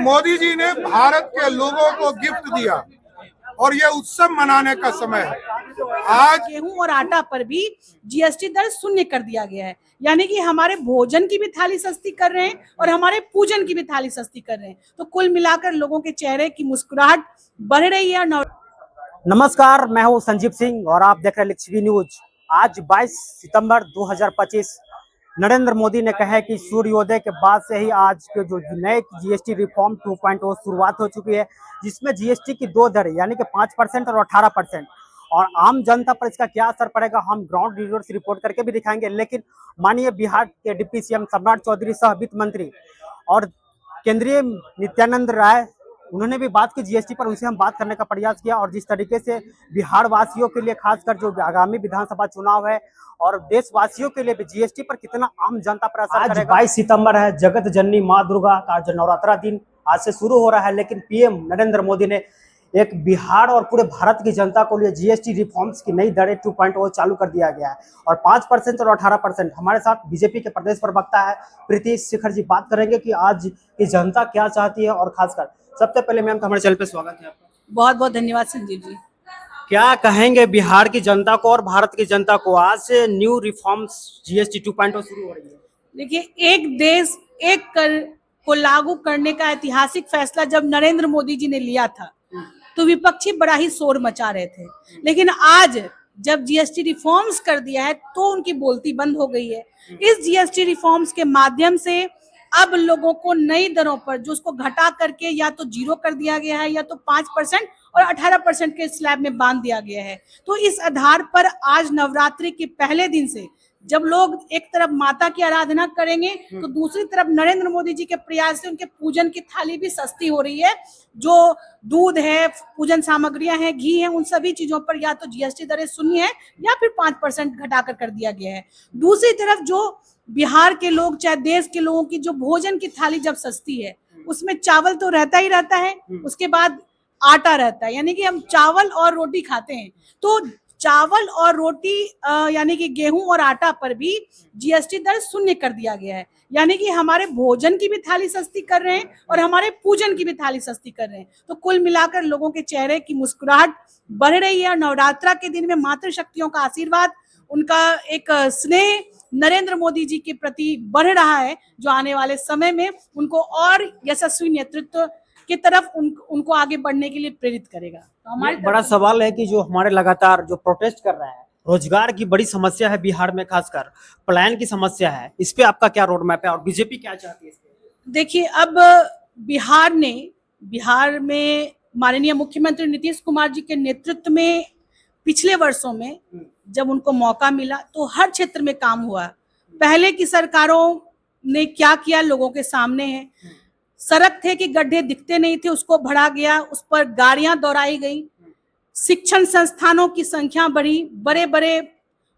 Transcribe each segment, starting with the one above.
मोदी जी ने भारत के लोगों को गिफ्ट दिया और ये उत्सव मनाने का समय है। आज गेहूं और आटा पर भी जीएसटी दर शून्य कर दिया गया है, यानी कि हमारे भोजन की भी थाली सस्ती कर रहे हैं और हमारे पूजन की भी थाली सस्ती कर रहे हैं। तो कुल मिलाकर लोगों के चेहरे की मुस्कुराहट बढ़ रही है। नमस्कार, मैं हूं संजीव सिंह और आप देख रहे हैं लिच्छवी न्यूज। आज 22 सितंबर 2025 नरेंद्र मोदी ने कहा है कि सूर्योदय के बाद से ही आज के जो नए जीएसटी रिफॉर्म 2.0 शुरुआत हो चुकी है, जिसमें जीएसटी की दो दरें यानी कि 5% और 18%, और आम जनता पर इसका क्या असर पड़ेगा हम ग्राउंड जीरो से रिपोर्ट करके भी दिखाएंगे। लेकिन माननीय बिहार के डिप्टी सीएम सम्राट चौधरी सह वित्त मंत्री और केंद्रीय नित्यानंद राय, उन्होंने भी बात की जीएसटी पर, उनसे हम बात करने का प्रयास किया। और जिस तरीके से बिहार वासियों के लिए खासकर जो आगामी विधानसभा चुनाव है और देशवासियों के लिए भी जीएसटी पर कितना आम जनता पर असर करेगा। 22 सितंबर है, जगत जननी माँ दुर्गा का जो नवरात्रा दिन आज से शुरू हो रहा है, लेकिन पीएम नरेंद्र मोदी ने एक बिहार और पूरे भारत की जनता को लिए जीएसटी रिफॉर्म्स की नई दरें 2.0 चालू कर दिया गया है और 5% और 18%। हमारे साथ बीजेपी के प्रदेश प्रवक्ता है प्रीति शेखर जी, बात करेंगे कि आज की जनता क्या चाहती है। और खासकर सबसे पहले मैम हमारे चैनल पे स्वागत है आपका। बहुत बहुत धन्यवाद संजीव जी। क्या कहेंगे बिहार की जनता को और भारत की जनता को, आज से न्यू रिफॉर्म्स जीएसटी 2.0 शुरू हो रही है? देखिए, एक देश एक कर को लागू करने का ऐतिहासिक फैसला जब नरेंद्र मोदी जी ने लिया था तो विपक्षी बड़ा ही शोर मचा रहे थे, लेकिन आज जब जीएसटी रिफॉर्म्स कर दिया है तो उनकी बोलती बंद हो गई है। इस जीएसटी रिफॉर्म्स के माध्यम से अब लोगों को नई दरों पर जो उसको घटा करके या तो जीरो कर दिया गया है या तो 5% और 18% के स्लैब में बांध दिया गया है। तो इस आधार पर आज नवरात्रि के पहले दिन से जब लोग एक तरफ माता की आराधना करेंगे तो दूसरी तरफ नरेंद्र मोदी जी के प्रयास से उनके पूजन की थाली भी सस्ती हो रही है। जो दूध है, पूजन सामग्रियां हैं, घी है, उन सभी चीजों पर या तो जीएसटी दरें शून्य है या फिर 5% घटाकर कर दिया गया है। दूसरी तरफ जो बिहार के लोग, चाहे देश के लोगों की जो भोजन की थाली जब सस्ती है, उसमें चावल तो रहता ही रहता है, उसके बाद आटा रहता है, यानी कि हम चावल और रोटी खाते हैं। तो चावल और रोटी यानी कि गेहूं और आटा पर भी जीएसटी दर शून्य कर दिया गया है, यानी कि हमारे भोजन की भी थाली सस्ती कर रहे हैं और हमारे पूजन की भी थाली सस्ती कर रहे हैं। तो कुल मिलाकर लोगों के चेहरे की मुस्कुराहट बढ़ रही है और नवरात्रा के दिन में मातृशक्तियों का आशीर्वाद, उनका एक स्नेह नरेंद्र मोदी जी के प्रति बढ़ रहा है, जो आने वाले समय में उनको और यशस्वी नेतृत्व की तरफ उनको आगे बढ़ने के लिए प्रेरित करेगा। तो हमारे बड़ा सवाल है कि जो हमारे लगातार जो प्रोटेस्ट कर रहे हैं, रोजगार की बड़ी समस्या है बिहार में, खासकर पलायन की समस्या है, इस पे आपका क्या रोड मैप है और बीजेपी क्या चाहती है इस पे? देखिए, अब बिहार में माननीय मुख्यमंत्री नीतीश कुमार जी के नेतृत्व में पिछले वर्षों में जब उनको मौका मिला तो हर क्षेत्र में काम हुआ। पहले की सरकारों ने क्या किया लोगों के सामने है। सड़क थे कि गड्ढे दिखते नहीं थे, उसको भरा गया, उस पर गाड़ियां दौड़ाई गई। शिक्षण संस्थानों की संख्या बढ़ी, बड़े बड़े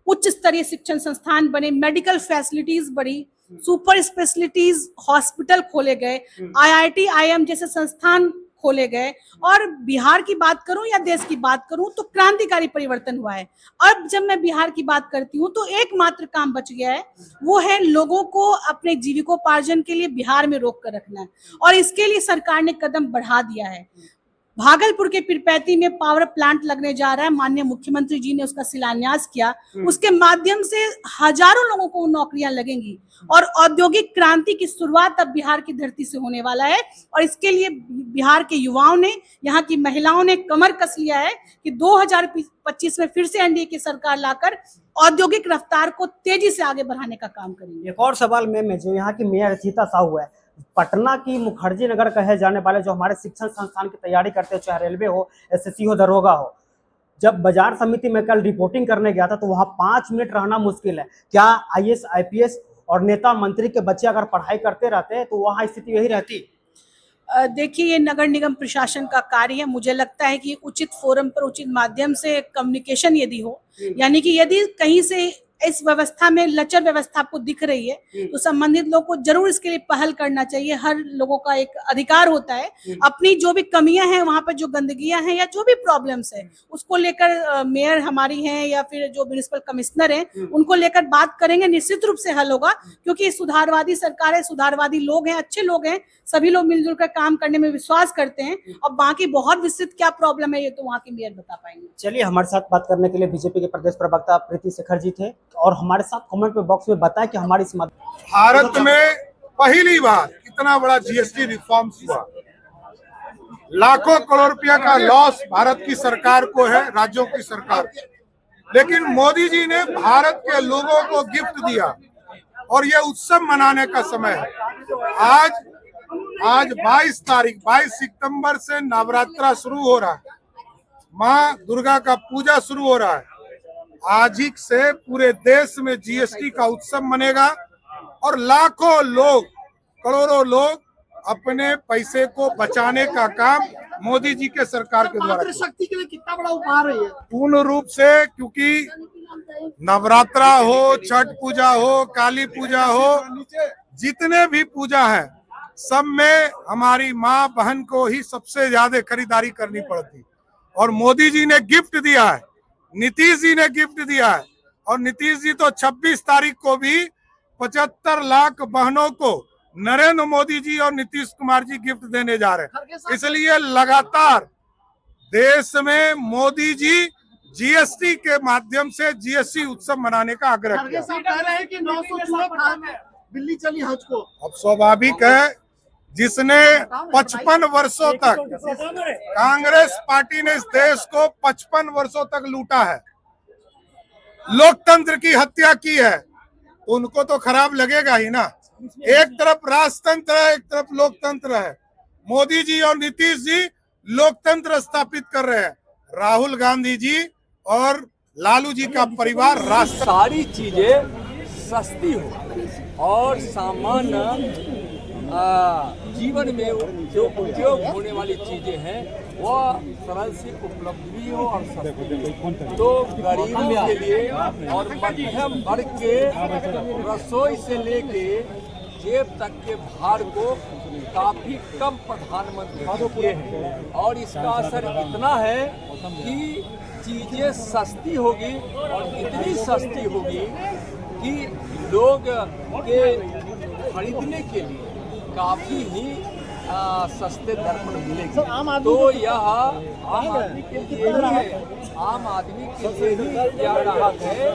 उच्च स्तरीय शिक्षण संस्थान बने, मेडिकल फैसिलिटीज बढ़ी, सुपर स्पेशलिटीज हॉस्पिटल खोले गए, आईआईटी आईएम जैसे संस्थान खोले गए। और बिहार की बात करूं या देश की बात करूं तो क्रांतिकारी परिवर्तन हुआ है। अब जब मैं बिहार की बात करती हूं तो एकमात्र काम बच गया है, वो है लोगों को अपने जीविकोपार्जन के लिए बिहार में रोक कर रखना है, और इसके लिए सरकार ने कदम बढ़ा दिया है। भागलपुर के पीरपैंती में पावर प्लांट लगने जा रहा है, माननीय मुख्यमंत्री जी ने उसका शिलान्यास किया। उसके माध्यम से हजारों लोगों को नौकरियां लगेंगी और औद्योगिक क्रांति की शुरुआत अब बिहार की धरती से होने वाला है। और इसके लिए बिहार के युवाओं ने, यहाँ की महिलाओं ने कमर कस लिया है कि 2025 में फिर से एनडीए की सरकार लाकर औद्योगिक रफ्तार को तेजी से आगे बढ़ाने का काम करेंगे। एक और सवाल में जो यहाँ की मेयर सीता साहू है, पटना की मुखर्जी नगर कहे जाने वाले जो हमारे शिक्षण संस्थान की तैयारी करते हो, चाहे रेलवे हो, एसएससी हो, दरोगा हो, जब बाजार समिति में कल रिपोर्टिंग करने गया था तो वहां 5 मिनट रहना मुश्किल है। क्या आईएएस आईपीएस और नेता मंत्री के बच्चे अगर पढ़ाई करते रहते तो वहां स्थिति यही रहती? देखिए, ये नगर निगम प्रशासन का कार्य है। मुझे लगता है कि उचित फोरम पर उचित माध्यम से कम्युनिकेशन यदि हो, यानी कि यदि कहीं से इस व्यवस्था में लचर व्यवस्था आपको दिख रही है तो संबंधित लोग को जरूर इसके लिए पहल करना चाहिए। हर लोगों का एक अधिकार होता है अपनी जो भी कमियां हैं, वहां पर जो गंदगियां हैं या जो भी प्रॉब्लम्स है उसको लेकर मेयर हमारी हैं या फिर जो म्युनिसिपल कमिश्नर हैं उनको लेकर बात करेंगे, निश्चित रूप से हल होगा। क्योंकि सुधारवादी सरकार है, सुधारवादी लोग हैं, अच्छे लोग हैं, सभी लोग मिलजुल कर काम करने में विश्वास करते हैं। और बाकी बहुत विस्तृत क्या प्रॉब्लम है ये तो वहाँ के मेयर बता पाएंगे। चलिए, हमारे साथ बात करने के लिए बीजेपी के प्रदेश प्रवक्ता प्रीति शेखर जी थे और हमारे साथ कमेंट में बॉक्स में बताया कि हमारी भारत में पहली बार इतना बड़ा जीएसटी रिफॉर्म्स हुआ। लाखों करोड़ रुपया का लॉस भारत की सरकार को है, राज्यों की सरकार को। लेकिन मोदी जी ने भारत के लोगों को गिफ्ट दिया और ये उत्सव मनाने का समय है। आज 22 सितंबर से नवरात्रा शुरू हो रहा है, माँ दुर्गा का पूजा शुरू हो रहा है। आज ही से पूरे देश में जीएसटी का उत्सव मनेगा और लाखों लोग, करोड़ों लोग अपने पैसे को बचाने का काम मोदी जी के सरकार के द्वारा शक्ति के लिए कितना बड़ा उपहार है ये। पूर्ण रूप से, क्योंकि नवरात्रा हो, छठ पूजा हो, काली पूजा हो, जितने भी पूजा है सब में हमारी माँ बहन को ही सबसे ज्यादा खरीदारी करनी पड़ती। और मोदी जी ने गिफ्ट दिया है, नीतीश जी ने गिफ्ट दिया है। और नीतीश जी तो 26 तारीख को भी 75 लाख बहनों को नरेंद्र मोदी जी और नीतीश कुमार जी गिफ्ट देने जा रहे हैं। इसलिए लगातार देश में मोदी जी जीएसटी के माध्यम से जीएसटी उत्सव मनाने का आग्रह किया। कह रहे हैं कि 900 चूहे खा के दिल्ली चली हज को। अब स्वाभाविक है, जिसने 55 वर्षों तक कांग्रेस पार्टी ने इस देश को 55 वर्षों तक लूटा है, लोकतंत्र की हत्या की है, उनको तो खराब लगेगा ही ना। एक तरफ राजतंत्र है, एक तरफ लोकतंत्र है। मोदी जी और नीतीश जी लोकतंत्र स्थापित कर रहे हैं, राहुल गांधी जी और लालू जी का परिवार राष्ट्र। सारी चीजें सस्ती हो और सामान्य जीवन में जो उपयोग होने वाली चीजें हैं वह सरल से उपलब्ध भी हो और सस्ती। तो गरीबों के लिए और मध्यम वर्ग के रसोई से लेके जेब तक के भार को काफी कम प्रधानमंत्री किए हैं। और इसका असर इतना है कि चीजें सस्ती होगी और इतनी सस्ती होगी कि लोग के खरीदने के लिए काफी ही सस्ते दर पर मिलेगी। तो यह आम आदमी के लिए ही है, आम आदमी के लिए ही यह राहत है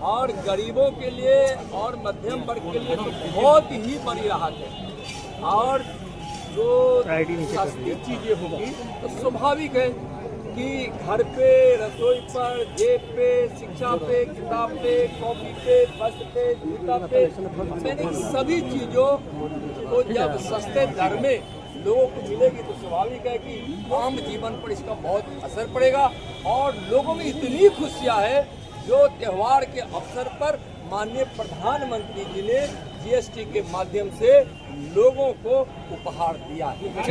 और गरीबों के लिए और मध्यम वर्ग के लिए बहुत ही बड़ी राहत है। और जो सस्ती चीजें होगी तो स्वाभाविक है कि घर पे, रसोई पर, जेब पे, शिक्षा पे, किताब पे, कॉपी पे, वस्त्र पे, जूता पे, मैंने सभी चीजों को जब सस्ते दर में लोगों को मिलेगी तो स्वाभाविक है कि आम जीवन पर इसका बहुत असर पड़ेगा। और लोगों में इतनी खुशियां है जो त्योहार के अवसर पर माननीय प्रधानमंत्री जी ने जीएसटी के माध्यम से लोगों को उपहार दिया है।